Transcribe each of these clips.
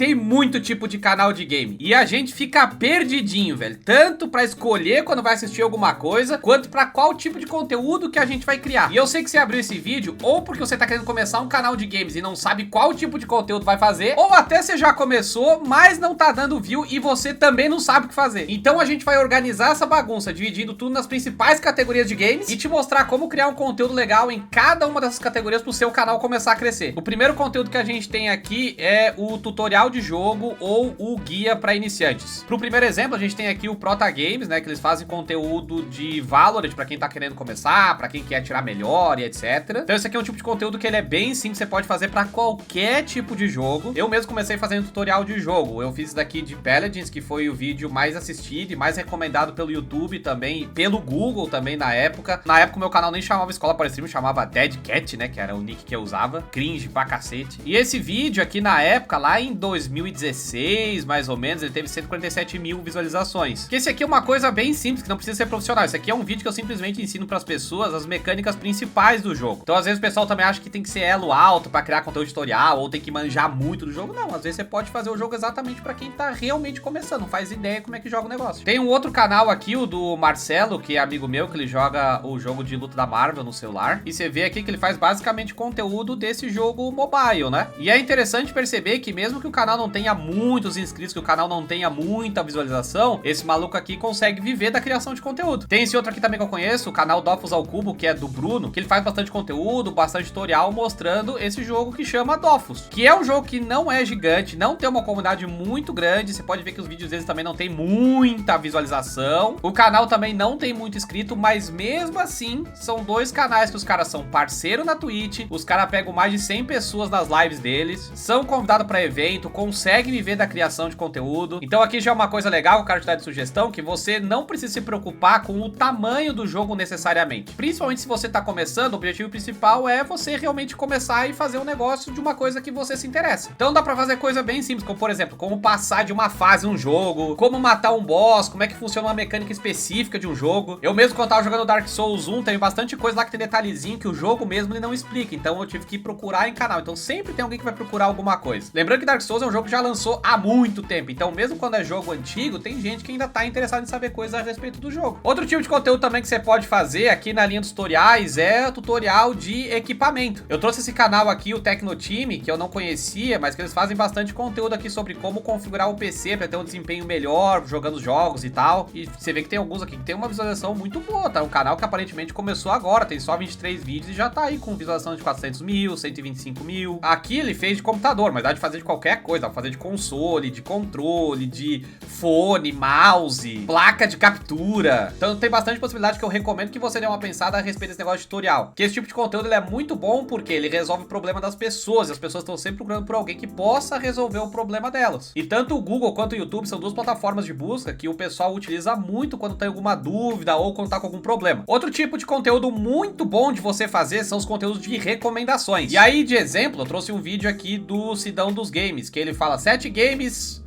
Tem muito tipo de canal de game e a gente fica perdidinho, velho. Tanto pra escolher quando vai assistir alguma coisa, quanto pra qual tipo de conteúdo que a gente vai criar. E eu sei que você abriu esse vídeo ou porque você tá querendo começar um canal de games e não sabe qual tipo de conteúdo vai fazer, ou até você já começou, mas não tá dando view e você também não sabe o que fazer. Então a gente vai organizar essa bagunça, dividindo tudo nas principais categorias de games e te mostrar como criar um conteúdo legal em cada uma dessas categorias pro seu canal começar a crescer. O primeiro conteúdo que a gente tem aqui é o tutorial de jogo ou o guia para iniciantes. Pro primeiro exemplo, a gente tem aqui o Prota Games, né, que eles fazem conteúdo de Valorant para quem tá querendo começar, para quem quer tirar melhor e etc. Então esse aqui é um tipo de conteúdo que ele é bem simples, você pode fazer para qualquer tipo de jogo. Eu mesmo comecei fazendo tutorial de jogo. Eu fiz daqui de Paladins, que foi o vídeo mais assistido e mais recomendado pelo YouTube também, e pelo Google também na época. Na época o meu canal nem chamava Escola para Stream, chamava Dead Cat, né, que era o nick que eu usava. Cringe pra cacete. E esse vídeo aqui na época, lá em 2016, mais ou menos, ele teve 147 mil visualizações. Que esse aqui é uma coisa bem simples, que não precisa ser profissional. Esse aqui é um vídeo que eu simplesmente ensino pras pessoas as mecânicas principais do jogo. Então às vezes o pessoal também acha que tem que ser elo alto pra criar conteúdo tutorial, ou tem que manjar muito do jogo. Não, às vezes você pode fazer o jogo exatamente pra quem tá realmente começando, não faz ideia como é que joga o negócio. Tem um outro canal aqui, o do Marcelo, que é amigo meu, que ele joga o jogo de luta da Marvel no celular. E você vê aqui que ele faz basicamente conteúdo desse jogo mobile, né? E é interessante perceber que mesmo que o canal não tenha muitos inscritos, que o canal não tenha muita visualização, esse maluco aqui consegue viver da criação de conteúdo. Tem esse outro aqui também que eu conheço, o canal Dofus ao Cubo, que é do Bruno, que ele faz bastante conteúdo, bastante tutorial mostrando esse jogo que chama Dofus, que é um jogo que não é gigante, não tem uma comunidade muito grande. Você pode ver que os vídeos deles também não tem muita visualização. O canal também não tem muito inscrito, mas mesmo assim, são dois canais que os caras são parceiro na Twitch, os caras pegam mais de 100 pessoas nas lives deles, são convidados para evento, conseguem viver da criação de conteúdo. Então aqui já é uma coisa legal que eu quero te dar de sugestão, que você não precisa se preocupar com o tamanho do jogo necessariamente. Principalmente se você tá começando, o objetivo principal é você realmente começar e fazer um negócio de uma coisa que você se interessa. Então dá pra fazer coisa bem simples, como por exemplo, como passar de uma fase um jogo, como matar um boss, como é que funciona uma mecânica específica de um jogo. Eu mesmo quando tava jogando Dark Souls 1, tem bastante coisa lá que tem detalhezinho que o jogo mesmo ele não explica, então eu tive que procurar em canal. Então sempre tem alguém que vai procurar alguma coisa. Lembrando que Dark Souls é um jogo que já lançou há muito tempo, então mesmo quando é jogo antigo, tem gente que ainda tá interessada em saber coisas a respeito do jogo. Outro tipo de conteúdo também que você pode fazer aqui na linha dos tutoriais é tutorial de equipamento. Eu trouxe esse canal aqui, o Tecnotime, que eu não conhecia, mas que eles fazem bastante conteúdo aqui sobre como configurar o PC para ter um desempenho melhor jogando jogos e tal. E você vê que tem alguns aqui que tem uma visualização muito boa, tá? Um canal que aparentemente começou agora, tem só 23 vídeos e já tá aí com visualização de 400 mil, 125 mil. Aqui ele fez de computador, mas dá de fazer de qualquer coisa, dá pra fazer de console, de controle, de fone, mouse, placa de captura. Então tem bastante possibilidade que eu recomendo que você dê uma pensada a respeito desse negócio de tutorial. Que esse tipo de conteúdo ele é muito bom porque ele resolve o problema das pessoas, e as pessoas estão sempre procurando por alguém que possa resolver o problema delas. E tanto o Google quanto o YouTube são duas plataformas de busca que o pessoal utiliza muito quando tem alguma dúvida ou quando tá com algum problema. Outro tipo de conteúdo muito bom de você fazer são os conteúdos de recomendações. E aí, de exemplo, eu trouxe um vídeo aqui do Sidão dos Games, que ele fala 7 games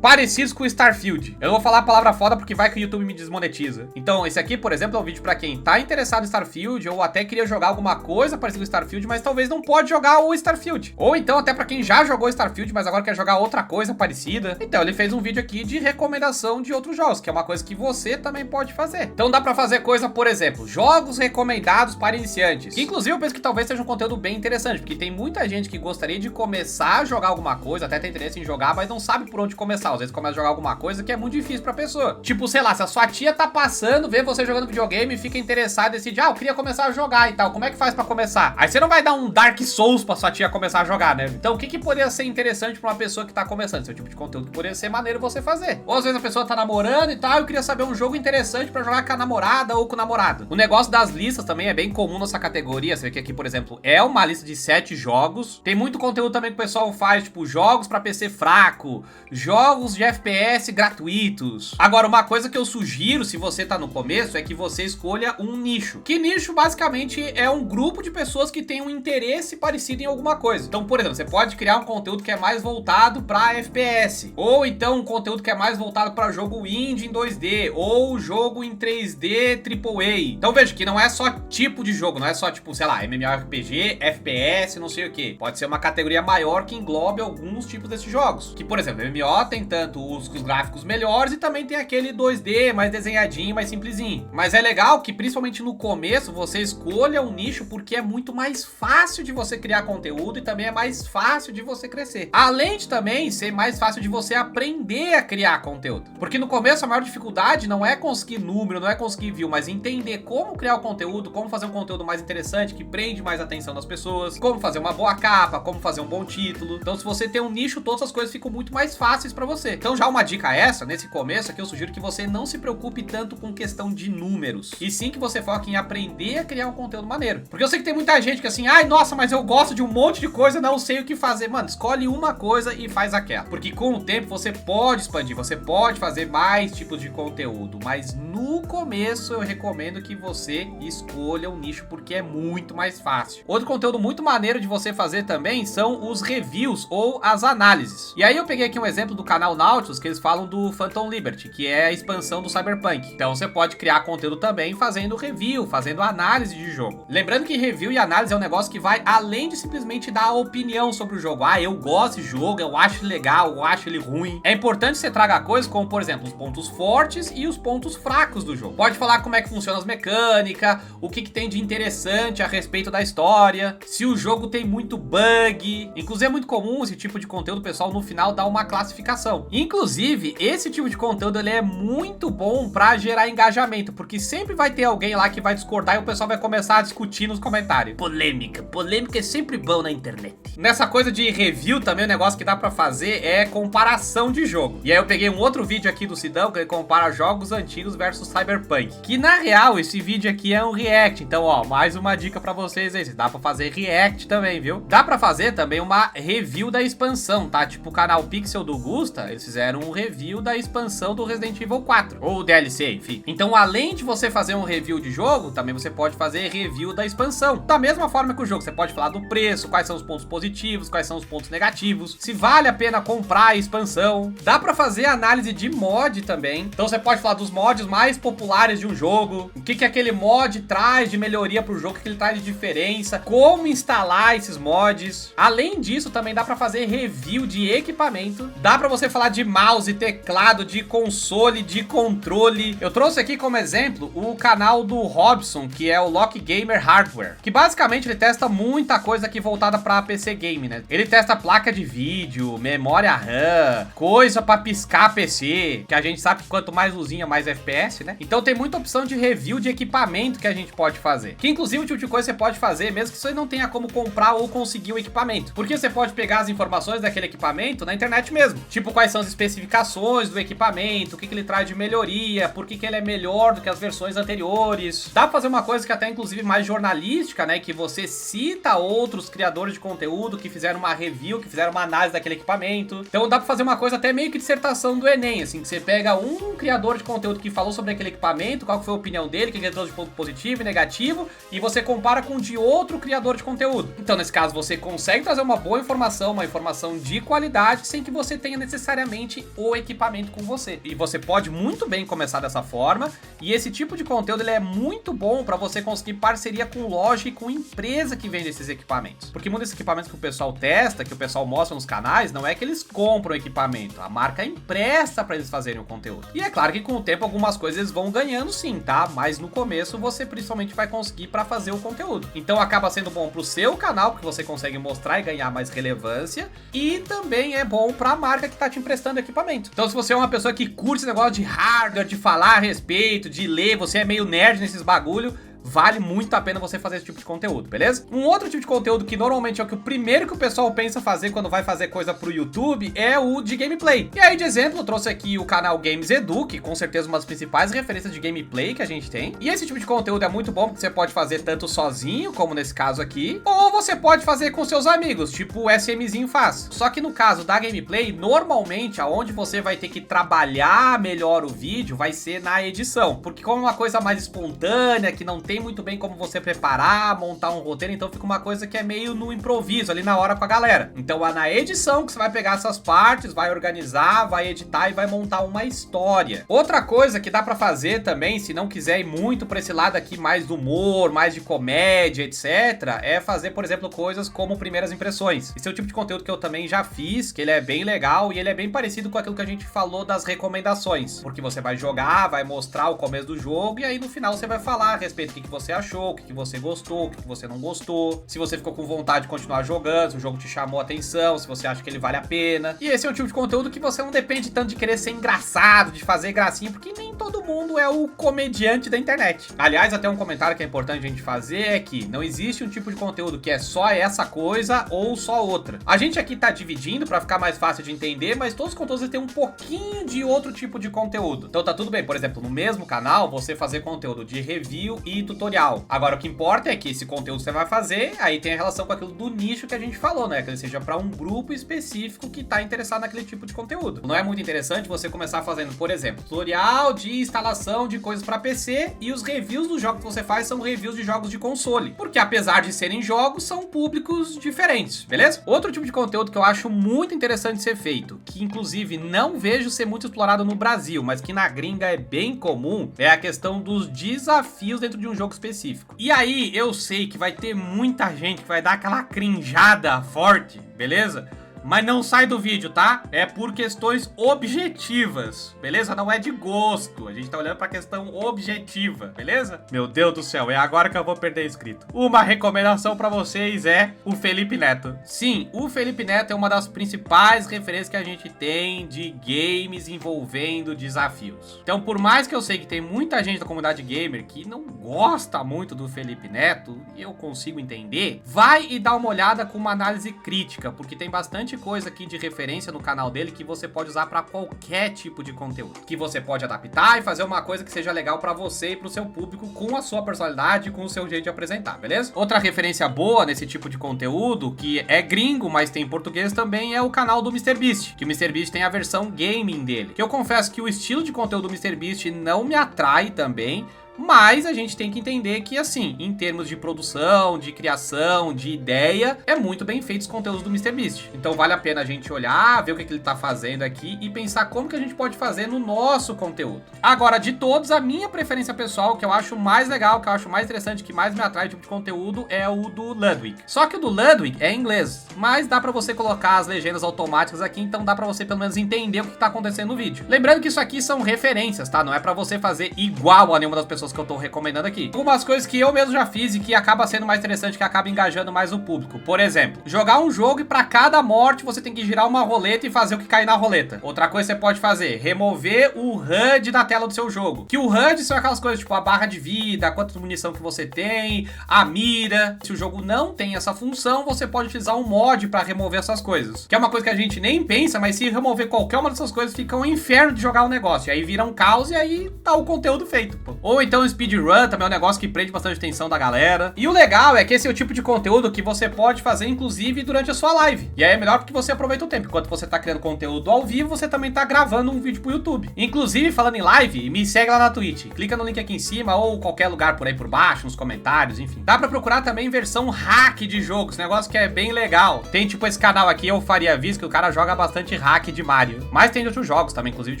parecidos com Starfield. Eu não vou falar a palavra foda porque vai que o YouTube me desmonetiza. Então, esse aqui, por exemplo, é um vídeo pra quem tá interessado em Starfield ou até queria jogar alguma coisa parecida com Starfield, mas talvez não pode jogar o Starfield. Ou então até pra quem já jogou Starfield, mas agora quer jogar outra coisa parecida. Então, ele fez um vídeo aqui de recomendação de outros jogos, que é uma coisa que você também pode fazer. Então, dá pra fazer coisa, por exemplo, jogos recomendados para iniciantes. Que, inclusive, eu penso que talvez seja um conteúdo bem interessante, porque tem muita gente que gostaria de começar a jogar alguma coisa, até tem interesse em jogar, mas não sabe por onde começar. Às vezes começa a jogar alguma coisa que é muito difícil pra pessoa. Tipo, sei lá, se a sua tia tá passando, vê você jogando videogame e fica interessado e decide, eu queria começar a jogar e tal, como é que faz pra começar? Aí você não vai dar um Dark Souls pra sua tia começar a jogar, né? Então o que poderia ser interessante pra uma pessoa que tá começando? Esse é o tipo de conteúdo que poderia ser maneiro você fazer. Ou às vezes a pessoa tá namorando e tal, eu queria saber um jogo interessante pra jogar com a namorada ou com o namorado. O negócio das listas também é bem comum nessa categoria. Você vê que aqui, por exemplo, é uma lista de 7 jogos. Tem muito conteúdo também que o pessoal faz, tipo, jogos pra PC fraco, jogos jogos de FPS gratuitos. Agora, uma coisa que eu sugiro, se você tá no começo, é que você escolha um nicho. Que nicho, basicamente, é um grupo de pessoas que tem um interesse parecido em alguma coisa. Então, por exemplo, você pode criar um conteúdo que é mais voltado para FPS, ou então um conteúdo que é mais voltado para jogo indie em 2D, ou jogo em 3D AAA. Então, veja que não é só tipo de jogo, não é só tipo, sei lá, MMORPG, FPS, não sei o que. Pode ser uma categoria maior que englobe alguns tipos desses jogos. Que, por exemplo, MMO tem tanto os gráficos melhores e também tem aquele 2D mais desenhadinho, mais simplesinho. Mas é legal que, principalmente no começo, você escolha um nicho porque é muito mais fácil de você criar conteúdo e também é mais fácil de você crescer. Além de também ser mais fácil de você aprender a criar conteúdo. Porque no começo a maior dificuldade não é conseguir número, não é conseguir view, mas entender como criar o conteúdo, como fazer um conteúdo mais interessante, que prende mais a atenção das pessoas, como fazer uma boa capa, como fazer um bom título. Então, se você tem um nicho, todas as coisas ficam muito mais fáceis pra você. Então, já uma dica essa, nesse começo, é que eu sugiro que você não se preocupe tanto com questão de números, e sim que você foque em aprender a criar um conteúdo maneiro. Porque eu sei que tem muita gente que assim, ai, nossa, mas eu gosto de um monte de coisa, não sei o que fazer. Mano, escolhe uma coisa e faz aquela. Porque com o tempo você pode expandir, você pode fazer mais tipos de conteúdo, mas no começo eu recomendo que você escolha um nicho porque é muito mais fácil. Outro conteúdo muito maneiro de você fazer também são os reviews ou as análises. E aí eu peguei aqui um exemplo do canal Nautilus, que eles falam do Phantom Liberty, que é a expansão do Cyberpunk. Então você pode criar conteúdo também fazendo review, fazendo análise de jogo. Lembrando que review e análise é um negócio que vai além de simplesmente dar a opinião sobre o jogo. Ah, eu gosto desse jogo, eu acho ele legal, eu acho ele ruim. É importante que você traga coisas como, por exemplo, os pontos fortes e os pontos fracos do jogo. Pode falar como é que funciona as mecânicas, o que tem de interessante a respeito da história, se o jogo tem muito bug. Inclusive é muito comum esse tipo de conteúdo, o pessoal no final dá uma classificação. Inclusive, esse tipo de conteúdo ele é muito bom pra gerar engajamento, porque sempre vai ter alguém lá que vai discordar e o pessoal vai começar a discutir nos comentários. Polêmica é sempre bom na internet. Nessa coisa de review também, o negócio que dá pra fazer é comparação de jogo. E aí eu peguei um outro vídeo aqui do Sidão, que ele compara jogos antigos versus Cyberpunk. Que na real, esse vídeo aqui é um react. Então, ó, mais uma dica pra vocês aí. Dá pra fazer react também, viu? Dá pra fazer também uma review da expansão, tá? Tipo o canal Pixel do Gusta, eles fizeram um review da expansão do Resident Evil 4. Ou DLC, enfim. Então, além de você fazer um review de jogo, também você pode fazer review da expansão. Da mesma forma que o jogo, você pode falar do preço, quais são os pontos positivos, quais são os pontos negativos, se vale a pena comprar a expansão. Dá pra fazer análise de mod também. Então você pode falar dos mods mais populares de um jogo, o que aquele mod traz de melhoria pro jogo, o que ele traz de diferença, como instalar esses mods. Além disso, também dá pra fazer review de equipamento. Dá pra você falar de mouse, teclado, de console, de controle. Eu trouxe aqui como exemplo o canal do Robson, que é o Lock Gamer Hardware, que basicamente ele testa muita coisa aqui voltada pra PC game, né? Ele testa placa de vídeo, memória RAM, coisa pra piscar PC, que a gente sabe que quanto mais luzinha, mais FPS, né? Então tem muita opção de review de equipamento que a gente pode fazer. Que inclusive o tipo de coisa você pode fazer, mesmo que você não tenha como comprar ou conseguir o equipamento. Porque você pode pegar as informações daquele equipamento na internet mesmo. Tipo, quais são as especificações do equipamento, o que ele traz de melhoria, por que ele é melhor do que as versões anteriores. Dá pra fazer uma coisa que até inclusive mais jornalística, né? Que você cita outros criadores de conteúdo que fizeram uma review, que fizeram uma análise daquele equipamento. Então dá pra fazer uma coisa até meio que dissertação do Enem, assim, que você pega um criador de conteúdo que falou sobre aquele equipamento, qual que foi a opinião dele, o que ele trouxe de ponto positivo e negativo, e você compara com de outro criador de conteúdo. Então, nesse caso, você consegue trazer uma boa informação, uma informação de qualidade, sem que você tenha necessariamente o equipamento com você. E você pode muito bem começar dessa forma, e esse tipo de conteúdo ele é muito bom para você conseguir parceria com loja e com empresa que vende esses equipamentos. Porque muitos desses equipamentos que o pessoal testa, que o pessoal mostra nos canais, não é que eles compram o equipamento, a marca empresta para eles fazerem o conteúdo. E é claro que com o tempo algumas coisas eles vão ganhando sim, tá? Mas no começo você principalmente vai conseguir para fazer o conteúdo. Então acaba sendo bom pro seu canal, porque você consegue mostrar e ganhar mais relevância, e também é bom pra marca que tá te emprestando equipamento. Então se você é uma pessoa que curte esse negócio de hardware, de falar a respeito, de ler, você é meio nerd nesses bagulho, vale muito a pena você fazer esse tipo de conteúdo, beleza? Um outro tipo de conteúdo que normalmente é o primeiro que o pessoal pensa fazer quando vai fazer coisa pro YouTube é o de gameplay. E aí, de exemplo, eu trouxe aqui o canal Games Edu, que com certeza é uma das principais referências de gameplay que a gente tem. E esse tipo de conteúdo é muito bom porque você pode fazer tanto sozinho, como nesse caso aqui, ou você pode fazer com seus amigos, tipo o SMzinho faz. Só que no caso da gameplay, normalmente aonde você vai ter que trabalhar melhor o vídeo vai ser na edição, porque como é uma coisa mais espontânea, que não tem muito bem como você preparar, montar um roteiro, então fica uma coisa que é meio no improviso, ali na hora com a galera. Então é na edição que você vai pegar essas partes, vai organizar, vai editar e vai montar uma história. Outra coisa que dá pra fazer também, se não quiser ir muito pra esse lado aqui mais do humor, mais de comédia, etc, é fazer, por exemplo, coisas como primeiras impressões. Esse é o tipo de conteúdo que eu também já fiz, que ele é bem legal e ele é bem parecido com aquilo que a gente falou das recomendações, porque você vai jogar, vai mostrar o começo do jogo e aí no final você vai falar a respeito do que você achou, o que você gostou, o que você não gostou, se você ficou com vontade de continuar jogando, se o jogo te chamou a atenção, se você acha que ele vale a pena. E esse é um tipo de conteúdo que você não depende tanto de querer ser engraçado, de fazer gracinha, porque nem todo mundo é o comediante da internet. Aliás, até um comentário que é importante a gente fazer é que não existe um tipo de conteúdo que é só essa coisa ou só outra. A gente aqui tá dividindo pra ficar mais fácil de entender, mas todos os conteúdos têm um pouquinho de outro tipo de conteúdo. Então tá tudo bem, por exemplo, no mesmo canal você fazer conteúdo de review e tutorial. Agora o que importa é que esse conteúdo que você vai fazer, aí tem a relação com aquilo do nicho que a gente falou, né? Que ele seja pra um grupo específico que tá interessado naquele tipo de conteúdo. Não é muito interessante você começar fazendo, por exemplo, tutorial de instalação de coisas pra PC e os reviews dos jogos que você faz são reviews de jogos de console. Porque apesar de serem jogos, são públicos diferentes, beleza? Outro tipo de conteúdo que eu acho muito interessante de ser feito, que inclusive não vejo ser muito explorado no Brasil, mas que na gringa é bem comum, é a questão dos desafios dentro de um jogo específico. E aí eu sei que vai ter muita gente que vai dar aquela crinjada forte, beleza? Mas não sai do vídeo, tá? É por questões objetivas, beleza? Não é de gosto. A gente tá olhando pra questão objetiva, beleza? Meu Deus do céu, é agora que eu vou perder inscrito. Uma recomendação pra vocês é o Felipe Neto. Sim, o Felipe Neto é uma das principais referências que a gente tem de games envolvendo desafios. Então, por mais que eu sei que tem muita gente da comunidade gamer que não gosta muito do Felipe Neto, e eu consigo entender, vai e dá uma olhada com uma análise crítica, porque tem bastante coisa aqui de referência no canal dele que você pode usar para qualquer tipo de conteúdo, que você pode adaptar e fazer uma coisa que seja legal para você e pro seu público com a sua personalidade, com o seu jeito de apresentar, beleza? Outra referência boa nesse tipo de conteúdo, que é gringo, mas tem em português também, é o canal do MrBeast, que o MrBeast tem a versão gaming dele, que eu confesso que o estilo de conteúdo do MrBeast não me atrai também, mas a gente tem que entender que, assim, em termos de produção, de criação, de ideia, é muito bem feito os conteúdos do MrBeast. Então vale a pena a gente olhar, ver o que ele tá fazendo aqui e pensar como que a gente pode fazer no nosso conteúdo. Agora, de todos, a minha preferência pessoal, que eu acho mais legal, que eu acho mais interessante, que mais me atrai tipo de conteúdo, é o do Ludwig. Só que o do Ludwig é em inglês, mas dá pra você colocar as legendas automáticas aqui, então dá pra você pelo menos entender o que tá acontecendo no vídeo. Lembrando que isso aqui são referências, tá? Não é pra você fazer igual a nenhuma das pessoas que eu tô recomendando aqui. Algumas coisas que eu mesmo já fiz e que acaba sendo mais interessante, que acaba engajando mais o público. Por exemplo, jogar um jogo e pra cada morte você tem que girar uma roleta e fazer o que cair na roleta. Outra coisa que você pode fazer, remover o HUD da tela do seu jogo. Que o HUD são aquelas coisas tipo a barra de vida, quanto de munição que você tem, a mira. Se o jogo não tem essa função, você pode utilizar um mod pra remover essas coisas. Que é uma coisa que a gente nem pensa, mas se remover qualquer uma dessas coisas, fica um inferno de jogar o negócio. E aí vira um caos e aí tá o conteúdo feito, pô. Ou então o speedrun também é um negócio que prende bastante atenção da galera. E o legal é que esse é o tipo de conteúdo que você pode fazer, inclusive, durante a sua live. E aí é melhor porque você aproveita o tempo. Enquanto você tá criando conteúdo ao vivo, você também tá gravando um vídeo pro YouTube. Inclusive, falando em live, me segue lá na Twitch. Clica no link aqui em cima ou qualquer lugar por aí por baixo, nos comentários, enfim. Dá pra procurar também versão hack de jogos, negócio que é bem legal. Tem tipo esse canal aqui, eu faria visto, que o cara joga bastante hack de Mario. Mas tem de outros jogos também, inclusive de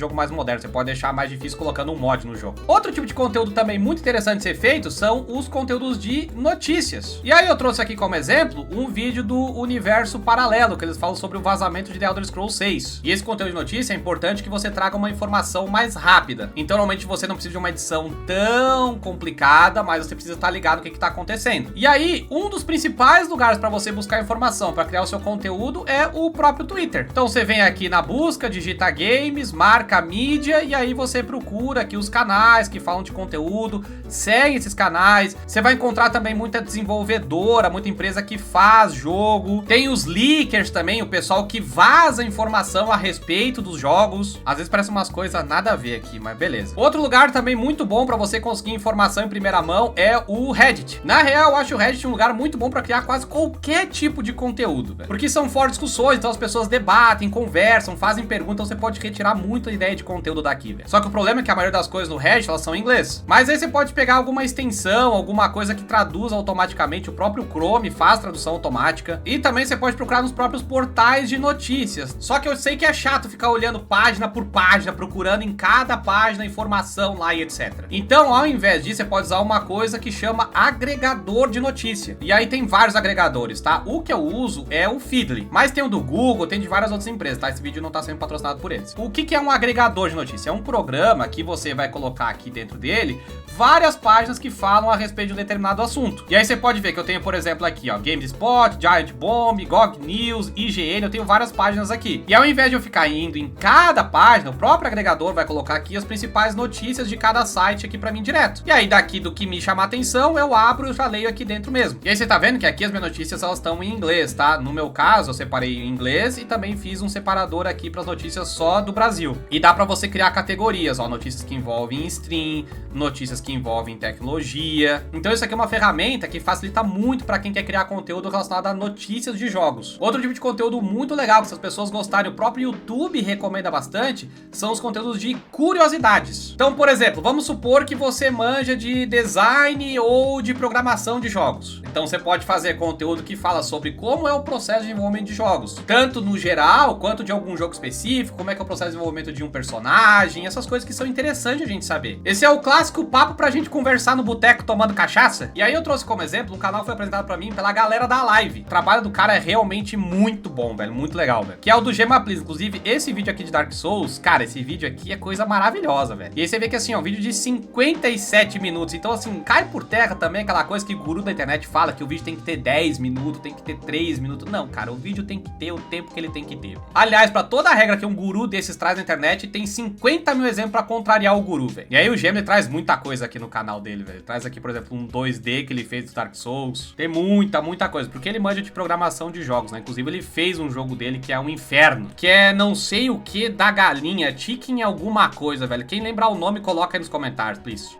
jogo mais moderno. Você pode deixar mais difícil colocando um mod no jogo. Outro tipo de conteúdo também muito interessante de ser feito são os conteúdos de notícias. E aí eu trouxe aqui como exemplo um vídeo do Universo Paralelo, que eles falam sobre o vazamento de The Elder Scrolls 6. E esse conteúdo de notícia é importante que você traga uma informação mais rápida. Então normalmente você não precisa de uma edição tão complicada, mas você precisa estar ligado no que está acontecendo. E aí, um dos principais lugares para você buscar informação, para criar o seu conteúdo, é o próprio Twitter. Então você vem aqui na busca, digita games, marca mídia, e aí você procura aqui os canais que falam de conteúdo conteúdo, segue esses canais. Você vai encontrar também muita desenvolvedora, muita empresa que faz jogo. Tem os leakers também, o pessoal que vaza informação a respeito dos jogos. Às vezes parece umas coisas nada a ver aqui, mas beleza. Outro lugar também muito bom pra você conseguir informação em primeira mão é o Reddit. Na real, eu acho o Reddit um lugar muito bom pra criar quase qualquer tipo de conteúdo, velho. Porque são fora discussões, então as pessoas debatem, conversam, fazem perguntas, então você pode retirar muita ideia de conteúdo daqui, velho. Só que o problema é que a maioria das coisas no Reddit, elas são em inglês. Mas aí você pode pegar alguma extensão, alguma coisa que traduz automaticamente, o próprio Chrome faz tradução automática. E também você pode procurar nos próprios portais de notícias. Só que eu sei que é chato ficar olhando página por página, procurando em cada página informação lá e etc. Então, ao invés disso, você pode usar uma coisa que chama agregador de notícia. E aí tem vários agregadores, tá? O que eu uso é o Feedly, mas tem o do Google, tem de várias outras empresas, tá? Esse vídeo não tá sendo patrocinado por eles. O que é um agregador de notícia? É um programa que você vai colocar aqui dentro dele várias páginas que falam a respeito de um determinado assunto. E aí você pode ver que eu tenho, por exemplo, aqui, ó, GameSpot, Giant Bomb, GOG News, IGN, eu tenho várias páginas aqui. E ao invés de eu ficar indo em cada página, o próprio agregador vai colocar aqui as principais notícias de cada site aqui pra mim direto. E aí daqui do que me chama a atenção, eu abro e já leio aqui dentro mesmo. E aí você tá vendo que aqui as minhas notícias, elas estão em inglês, tá? No meu caso, eu separei em inglês e também fiz um separador aqui para as notícias só do Brasil. E dá pra você criar categorias, ó, notícias que envolvem stream, notícias que envolvem tecnologia. Então isso aqui é uma ferramenta que facilita muito para quem quer criar conteúdo relacionado a notícias de jogos. Outro tipo de conteúdo muito legal que se as pessoas gostarem, o próprio YouTube recomenda bastante, são os conteúdos de curiosidades. Então, por exemplo, vamos supor que você manja de design ou de programação de jogos. Então você pode fazer conteúdo que fala sobre como é o processo de desenvolvimento de jogos, tanto no geral, quanto de algum jogo específico, como é que é o processo de desenvolvimento de um personagem, essas coisas que são interessantes a gente saber. Esse é o clássico papo pra gente conversar no boteco tomando cachaça. E aí eu trouxe como exemplo um canal que foi apresentado pra mim pela galera da Live. O trabalho do cara é realmente muito bom, velho, muito legal, velho. Que é o do Gema Please. Inclusive, esse vídeo aqui de Dark Souls, cara, esse vídeo aqui é coisa maravilhosa, velho. E aí você vê que assim, é um vídeo de 57 minutos. Então assim, cai por terra também aquela coisa que o guru da internet fala, que o vídeo tem que ter 10 minutos, tem que ter 3 minutos. Não, cara, o vídeo tem que ter o tempo que ele tem que ter. Aliás, pra toda a regra que um guru desses traz na internet, tem 50 mil exemplos pra contrariar o guru, velho. E aí o Gema traz muita coisa aqui no canal dele, velho. Traz aqui, por exemplo, um 2D que ele fez do Dark Souls. Tem muita coisa, porque ele manja de programação de jogos, né? Inclusive ele fez um jogo dele que é um inferno, que é não sei o que da galinha, chicken alguma coisa, velho. Quem lembrar o nome, coloca aí nos comentários, please.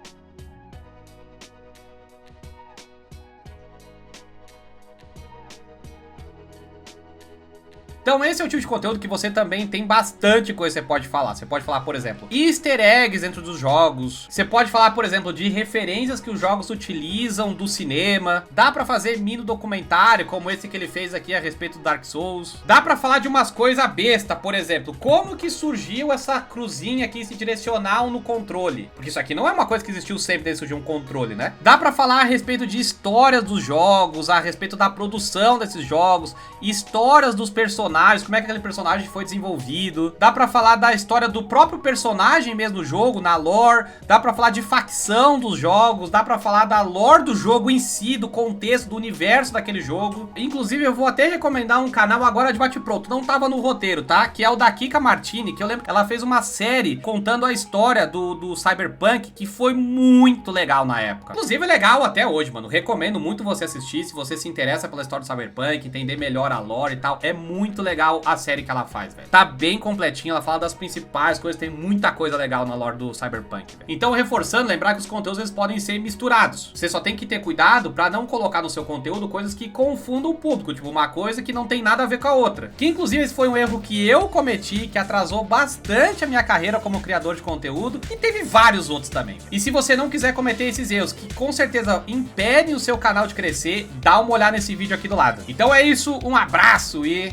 Então esse é o tipo de conteúdo que você também tem bastante coisa que você pode falar. Você pode falar, por exemplo, easter eggs dentro dos jogos. Você pode falar, por exemplo, de referências que os jogos utilizam do cinema. Dá pra fazer mini documentário, como esse que ele fez aqui a respeito do Dark Souls. Dá pra falar de umas coisas besta, por exemplo, como que surgiu essa cruzinha aqui, esse direcional no controle. Porque isso aqui não é uma coisa que existiu sempre desde que surgiu um controle, né? Dá pra falar a respeito de histórias dos jogos, a respeito da produção desses jogos, histórias dos personagens, como é que aquele personagem foi desenvolvido. Dá pra falar da história do próprio personagem mesmo do jogo, na lore. Dá pra falar de facção dos jogos. Dá pra falar da lore do jogo em si, do contexto, do universo daquele jogo. Inclusive eu vou até recomendar um canal agora de bate-pronto, não tava no roteiro, tá? Que é o da Kika Martini, que eu lembro que ela fez uma série contando a história do Cyberpunk, que foi muito legal na época. Inclusive é legal até hoje, mano. Recomendo muito você assistir, se você se interessa pela história do Cyberpunk, entender melhor a lore e tal. É muito legal a série que ela faz, velho. Tá bem completinha, ela fala das principais coisas, tem muita coisa legal na lore do Cyberpunk, velho. Então, reforçando, lembrar que os conteúdos eles podem ser misturados. Você só tem que ter cuidado pra não colocar no seu conteúdo coisas que confundam o público, tipo uma coisa que não tem nada a ver com a outra. Que inclusive esse foi um erro que eu cometi, que atrasou bastante a minha carreira como criador de conteúdo, e teve vários outros também. E se você não quiser cometer esses erros, que com certeza impedem o seu canal de crescer, dá uma olhada nesse vídeo aqui do lado. Então é isso, um abraço e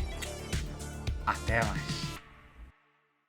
até mais.